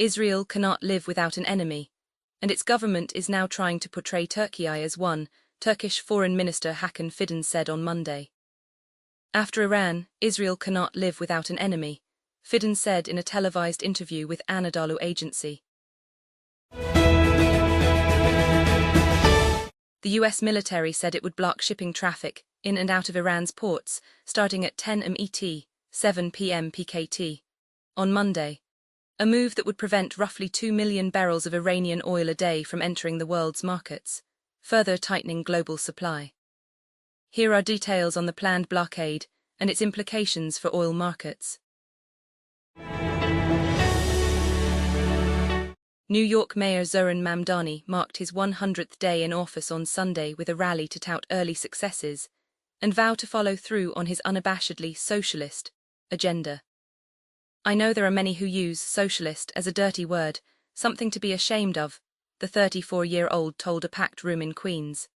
Israel cannot live without an enemy, and its government is now trying to portray Turkey as one, Turkish Foreign Minister Hakan Fidan said on Monday. After Iran, Israel cannot live without an enemy, Fidan said in a televised interview with Anadolu Agency. The US military said it would block shipping traffic in and out of Iran's ports starting at 10 MET, 7 p.m. PKT, on Monday, a move that would prevent roughly 2 million barrels of Iranian oil a day from entering the world's markets, further tightening global supply. Here are details on the planned blockade and its implications for oil markets. New York Mayor Zohran Mamdani marked his 100th day in office on Sunday with a rally to tout early successes and vow to follow through on his unabashedly socialist agenda. "I know there are many who use socialist as a dirty word, something to be ashamed of," the 34-year-old told a packed room in Queens.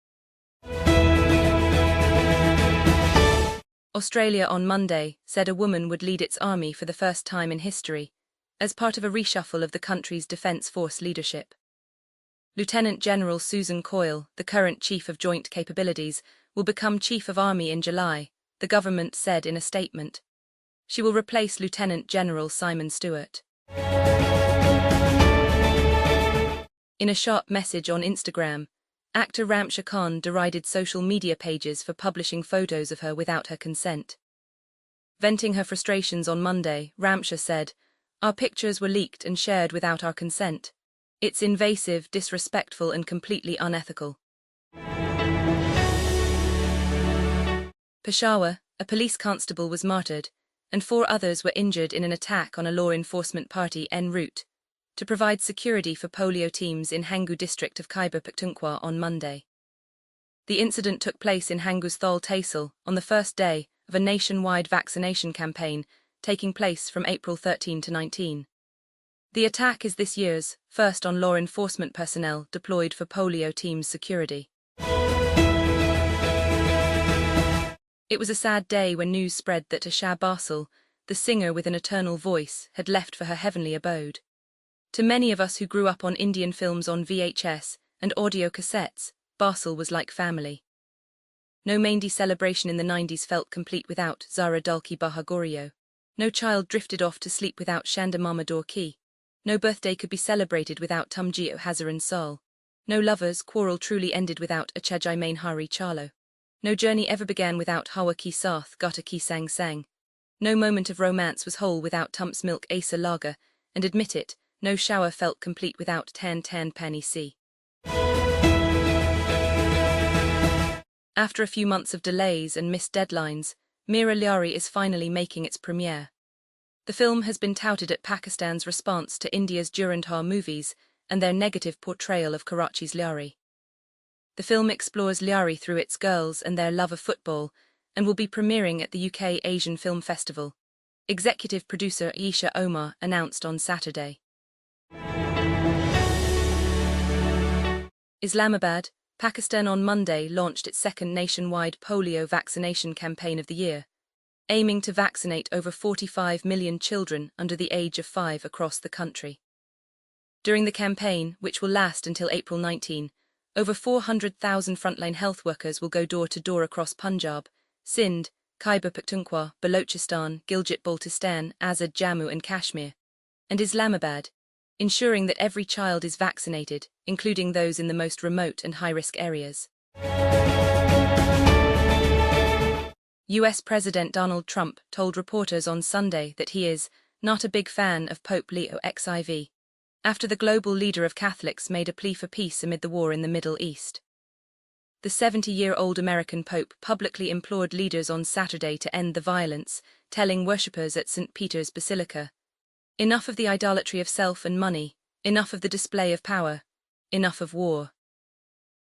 Australia on Monday said a woman would lead its army for the first time in history, as part of a reshuffle of the country's Defence Force leadership. Lieutenant General Susan Coyle, the current Chief of Joint Capabilities, will become Chief of Army in July, the government said in a statement. She will replace Lieutenant General Simon Stewart. In a sharp message on Instagram, actor Ramsha Khan derided social media pages for publishing photos of her without her consent. Venting her frustrations on Monday, Ramsha said, "Our pictures were leaked and shared without our consent. It's invasive, disrespectful, and completely unethical." Peshawar, a police constable was martyred, and 4 others were injured in an attack on a law enforcement party en route to provide security for polio teams in Hangu district of Khyber Pakhtunkhwa on Monday. The incident took place in Hangu's Thol Tehsil on the first day of a nationwide vaccination campaign taking place from April 13 to 19. The attack is this year's first on law enforcement personnel deployed for polio teams' security. It was a sad day when news spread that Asha Basil, the singer with an eternal voice, had left for her heavenly abode. To many of us who grew up on Indian films on VHS and audio cassettes, Basil was like family. No Mehndi celebration in the 90s felt complete without Zara Dulki Bahagorio. No child drifted off to sleep without Shanda Mama Dorki. No birthday could be celebrated without Tumji Hazaran Sal. No lover's quarrel truly ended without Achajai Main Hari Charlo. No journey ever began without Hawa Ki Sath Gata Ki Sang Sang. No moment of romance was whole without Tump's Milk Asa Lager, and admit it, no shower felt complete without Tan Tan Pani Si. After a few months of delays and missed deadlines, Meera Lyari is finally making its premiere. The film has been touted at Pakistan's response to India's Durandar movies and their negative portrayal of Karachi's Lyari. The film explores Lyari through its girls and their love of football and will be premiering at the UK Asian Film Festival, executive producer Aisha Omar announced on Saturday. Islamabad, Pakistan on Monday launched its second nationwide polio vaccination campaign of the year, aiming to vaccinate over 45 million children under the age of 5 across the country. During the campaign, which will last until April 19, over 400,000 frontline health workers will go door-to-door across Punjab, Sindh, Khyber Pakhtunkhwa, Balochistan, Gilgit-Baltistan, Azad, Jammu and Kashmir, and Islamabad, ensuring that every child is vaccinated, including those in the most remote and high-risk areas. US President Donald Trump told reporters on Sunday that he is not a big fan of Pope Leo XIV, after the global leader of Catholics made a plea for peace amid the war in the Middle East. The 70-year-old American Pope publicly implored leaders on Saturday to end the violence, telling worshippers at St. Peter's Basilica, "Enough of the idolatry of self and money, enough of the display of power, enough of war."